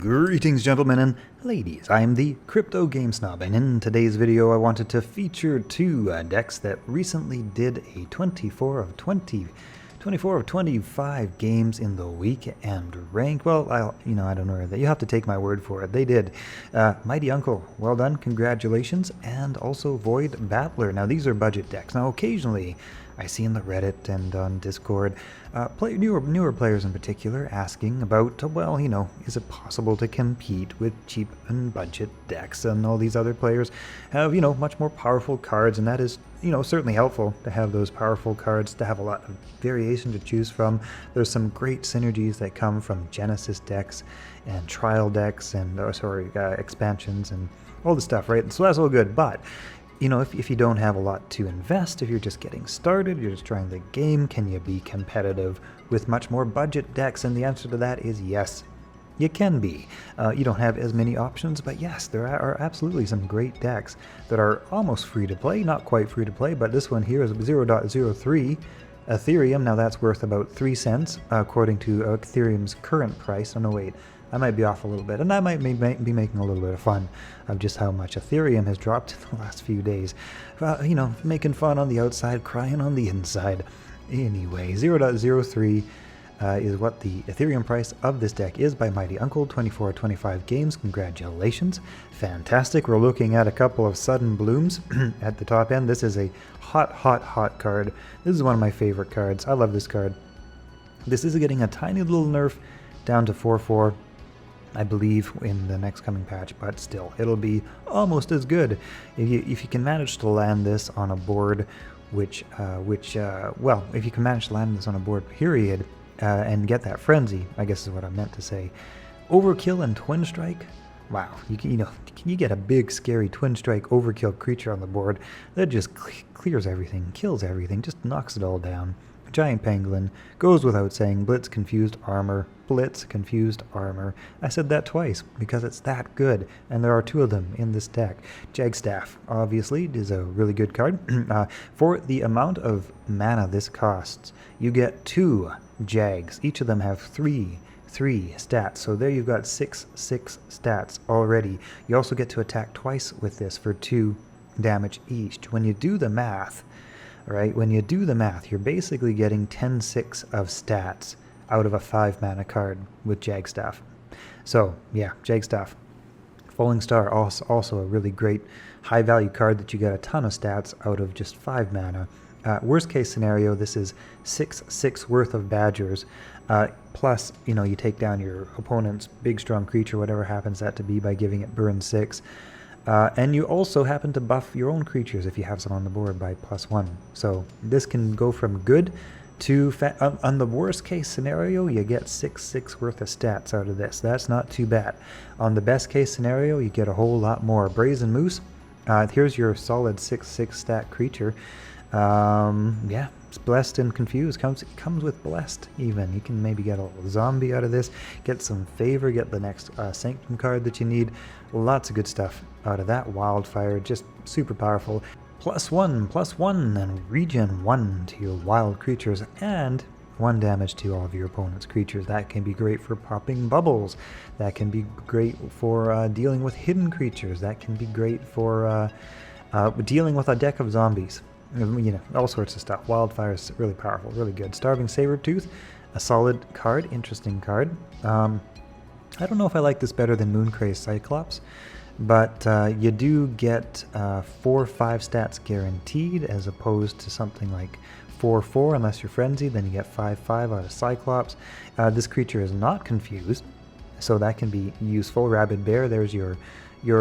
Greetings, gentlemen and ladies. I am the Crypto Game Snob, and in today's video I wanted to feature two decks that recently did a 24 of 25 games in the weekend rank. Well, I don't know that. You have to take my word for it. They did. Mighty Uncle, well done, congratulations, and also Void Battler. Now, these are budget decks. Now, occasionally, I see in the Reddit and on Discord, newer players in particular asking about, well, is it possible to compete with cheap and budget decks? And all these other players have, much more powerful cards, and that is, certainly helpful to have those powerful cards, to have a lot of variation to choose from. There's some great synergies that come from Genesis decks and trial decks and, expansions and all the stuff, right? So that's all good, but if you don't have a lot to invest, if you're just getting started, you're just trying the game, can you be competitive with much more budget decks? And the answer to that is yes, you can be. You don't have as many options, but yes, there are absolutely some great decks that are almost free to play, not quite free to play, but this one here is 0.03 Ethereum. Now that's worth about 3 cents, according to Ethereum's current price. Oh no, wait. I might be off a little bit, and I might be making a little bit of fun of just how much Ethereum has dropped in the last few days. Making fun on the outside, crying on the inside. Anyway, 0.03 is what the Ethereum price of this deck is by Mighty Uncle. 24 25 games, congratulations. Fantastic. We're looking at a couple of sudden blooms at the top end. This is a hot card. This is one of my favorite cards. I love this card. This is getting a tiny little nerf down to 4/4. I believe in the next coming patch, but still, it'll be almost as good if you can manage to land this on a board, if you can manage to land this on a board, period, and get that frenzy, I guess is what I meant to say. Overkill and Twin Strike. Wow, can you get a big, scary Twin Strike Overkill creature on the board that just clears everything, kills everything, just knocks it all down. Giant Pangolin, goes without saying, Blitz Confused Armor. I said that twice because it's that good, and there are two of them in this deck. Jagstaff, obviously, is a really good card. For the amount of mana this costs, you get 2 Jags. Each of them have 3 stats, so there you've got 6 stats already. You also get to attack twice with this for 2 damage each. When you do the math, you're basically getting 10/6 of stats out of a 5 mana card with Jagstaff. So yeah, Jagstaff. Falling Star, also a really great high value card that you get a ton of stats out of just 5 mana. Worst case scenario, this is 6 worth of Badgers, plus you take down your opponent's big strong creature, whatever happens that to be, by giving it burn 6. And you also happen to buff your own creatures if you have some on the board by +1. So this can go from good to on the worst case scenario, you get 6 worth of stats out of this. That's not too bad. On the best case scenario, you get a whole lot more. Brazen Moose. Here's your solid 6 stat creature. Yeah, it's Blessed and Confused. Comes with Blessed even. You can maybe get a little zombie out of this, get some favor, get the next Sanctum card that you need. Lots of good stuff out of that. Wildfire, just super powerful. +1/+1 and regen 1 to your wild creatures, and 1 damage to all of your opponent's creatures. That can be great for popping bubbles. That can be great for dealing with hidden creatures. That can be great for dealing with a deck of zombies. All sorts of stuff. Wildfire is really powerful, really good. Starving Sabertooth, a solid card, interesting card. I don't know if I like this better than Mooncraze Cyclops, but you do get 4/5 stats guaranteed, as opposed to something like 4/4 unless you're frenzied. Then you get 5/5 out of Cyclops. This creature is not confused, so that can be useful. Rabid Bear, there's your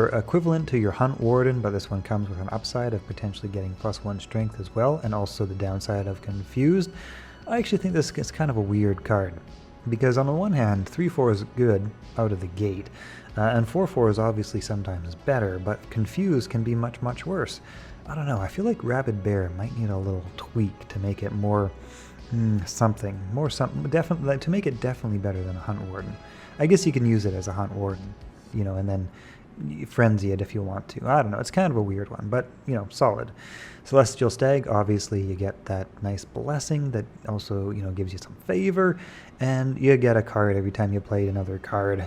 equivalent to your Hunt Warden, but this one comes with an upside of potentially getting +1 strength as well, and also the downside of confused. I actually think this is kind of a weird card, because on the one hand, 3/4 is good out of the gate, and 4/4 is obviously sometimes better, but confused can be much worse. I don't know, I feel like Rabid Bear might need a little tweak to make it more definitely, to make it definitely better than a Hunt Warden. I guess you can use it as a Hunt Warden, and then frenzy it if you want to. I don't know. It's kind of a weird one, but, you know, solid. Celestial Stag, obviously you get that nice blessing that also, you know, gives you some favor, and you get a card every time you play another card.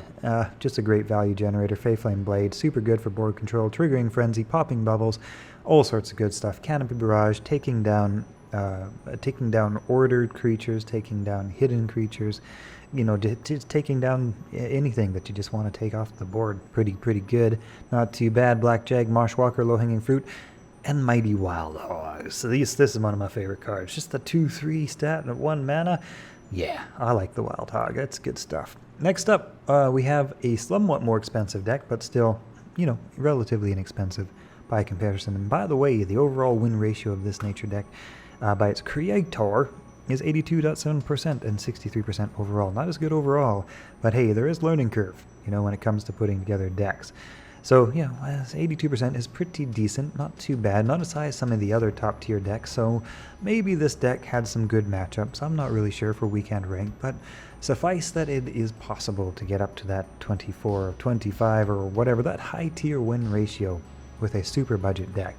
Just a great value generator. Flame Blade, super good for board control, triggering frenzy, popping bubbles, all sorts of good stuff. Canopy Barrage, taking down ordered creatures, taking down hidden creatures, you know, just taking down anything that you just want to take off the board. Pretty good. Not too bad. Blackjack, Moshwalker, Low-Hanging Fruit, and Mighty Wild Hog. So this is one of my favorite cards. Just the 2/3 stat and 1 mana. Yeah, I like the Wild Hog. That's good stuff. Next up, we have a somewhat more expensive deck, but still, you know, relatively inexpensive by comparison. And by the way, the overall win ratio of this nature deck by its creator is 82.7% and 63% overall. Not as good overall, but hey, there is learning curve, you know, when it comes to putting together decks. So, yeah, 82% is pretty decent, not too bad, not as high as some of the other top tier decks, so maybe this deck had some good matchups. I'm not really sure for weekend rank, but suffice that it is possible to get up to that 24 or 25 or whatever, that high tier win ratio with a super budget deck.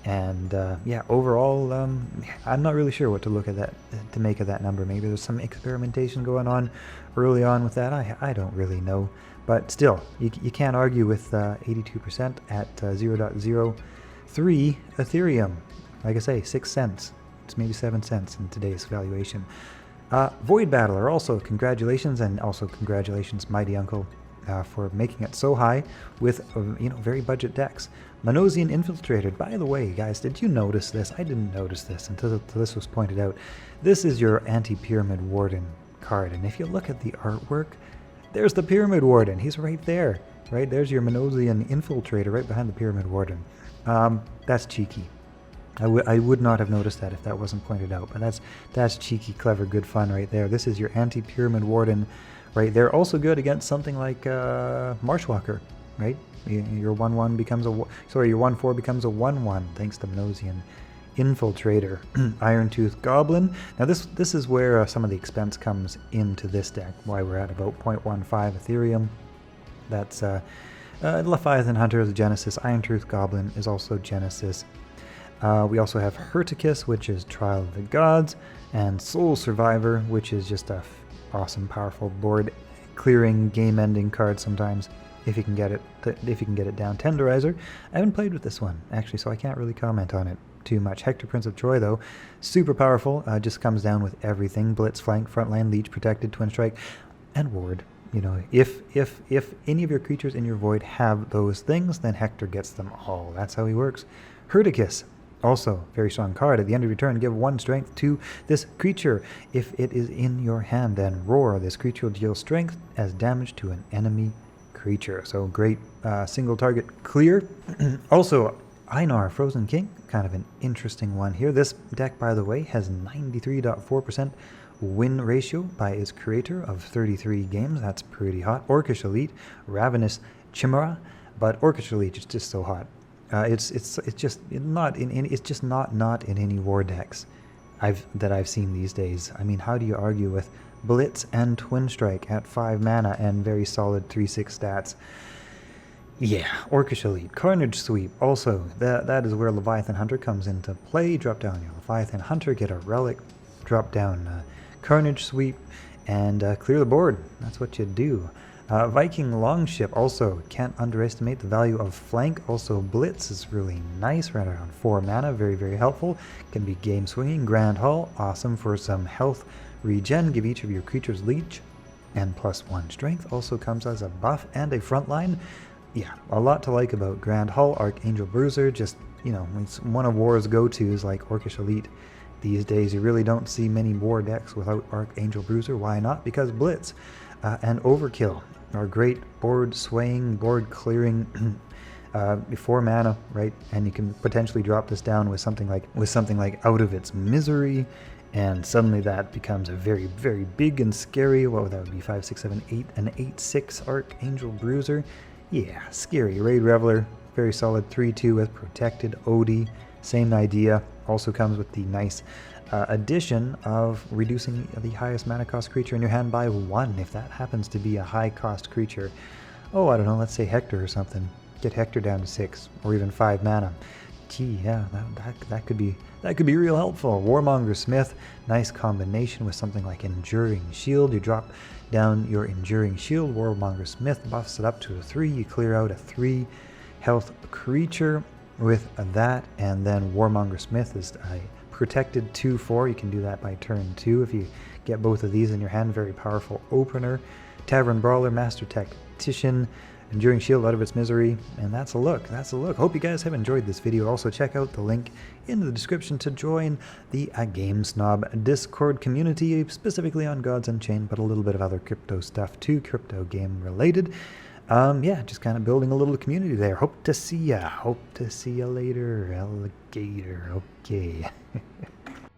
And yeah, overall, I'm not really sure what to make of that number. Maybe there's some experimentation going on early on with that. I don't really know. But still, you can't argue with 82% at 0.03 Ethereum. Like I say, 6 cents. It's maybe 7 cents in today's valuation. Void Battler, also congratulations, and also congratulations, Mighty Uncle, for making it so high with you know, very budget decks. Manosian Infiltrator. By the way, guys, did you notice this? I didn't notice this until this was pointed out. This is your Anti-Pyramid Warden card, and if you look at the artwork, there's the Pyramid Warden. He's right there. Right there's your Manosian Infiltrator right behind the Pyramid Warden. That's cheeky. I would not have noticed that if that wasn't pointed out, but that's cheeky, clever, good fun right there. This is your Anti-Pyramid Warden right there. Also good against something like Marshwalker, right? Your 1/1 becomes your 1/4 becomes a 1/1 thanks to Manosian Infiltrator. Iron-Tooth Goblin. Now this is where some of the expense comes into this deck, why we're at about 0.15 Ethereum. That's Leviathan Hunter is Genesis. Iron-Tooth Goblin is also Genesis. We also have Herticus, which is Trial of the Gods, and Soul Survivor, which is just a awesome, powerful board clearing, game-ending card sometimes. If you can get it down. Tenderizer. I haven't played with this one actually, so I can't really comment on it too much. Hector, Prince of Troy, though, super powerful. Just comes down with everything: Blitz, Flank, Frontline, Leech, Protected, Twin Strike, and Ward. You know, if any of your creatures in your void have those things, then Hector gets them all. That's how he works. Herticus. Also, very strong card. At the end of your turn, give 1 strength to this creature if it is in your hand. Then Roar. This creature will deal strength as damage to an enemy creature. So great single target clear. Also, Einar, Frozen King, kind of an interesting one here. This deck, by the way, has 93.4% win ratio by its creator of 33 games. That's pretty hot. Orcish Elite, Ravenous Chimera, but Orcish Elite is just so hot. It's just not in any war decks that I've seen these days. I mean, how do you argue with Blitz and Twin Strike at 5 mana and very solid 3/6 stats? Yeah, Orcish Elite. Carnage Sweep. Also, that is where Leviathan Hunter comes into play. Drop down your Leviathan Hunter, get a relic, drop down Carnage Sweep, and clear the board. That's what you do. Viking Longship. Also, can't underestimate the value of Flank. Also, Blitz is really nice, right around 4 mana. Very, very helpful. Can be game swinging. Grand Hall. Awesome for some health regen. Give each of your creatures Leech and +1 strength. Also comes as a buff and a frontline. Yeah, a lot to like about Grand Hall. Archangel Bruiser, just, you know, it's one of War's go-tos like Orcish Elite. These days, you really don't see many war decks without Archangel Bruiser. Why not? Because Blitz and Overkill are great board swaying, board clearing 4 mana, right? And you can potentially drop this down with something like Out of Its Misery, and suddenly that becomes a very, very big and scary. What would that be? 5, 6, 7, 8, an 8/6 Archangel Bruiser. Yeah, scary. Raid Reveler, very solid 3/2 with Protected. Odie, same idea. Also comes with the nice addition of reducing the highest mana cost creature in your hand by 1. If that happens to be a high cost creature, Oh, I don't know, let's say Hector or something. Get Hector down to 6 or even 5 mana. Gee, yeah, that could be real helpful. Warmonger Smith, nice combination with something like Enduring Shield. You drop down your Enduring Shield, Warmonger Smith buffs it up to a 3. You clear out a 3 health creature with that, and then Warmonger Smith is a protected 2/4. You can do that by turn 2 if you get both of these in your hand. Very powerful opener. Tavern Brawler, Master Tactician, Enduring Shield out of its misery, and that's a look. Hope you guys have enjoyed this video. Also check out the link in the description to join the Game Snob Discord community, specifically on Gods Unchained, but a little bit of other crypto stuff too, crypto game related. Yeah, just kind of building a little community there. Hope to see ya later, alligator. Okay.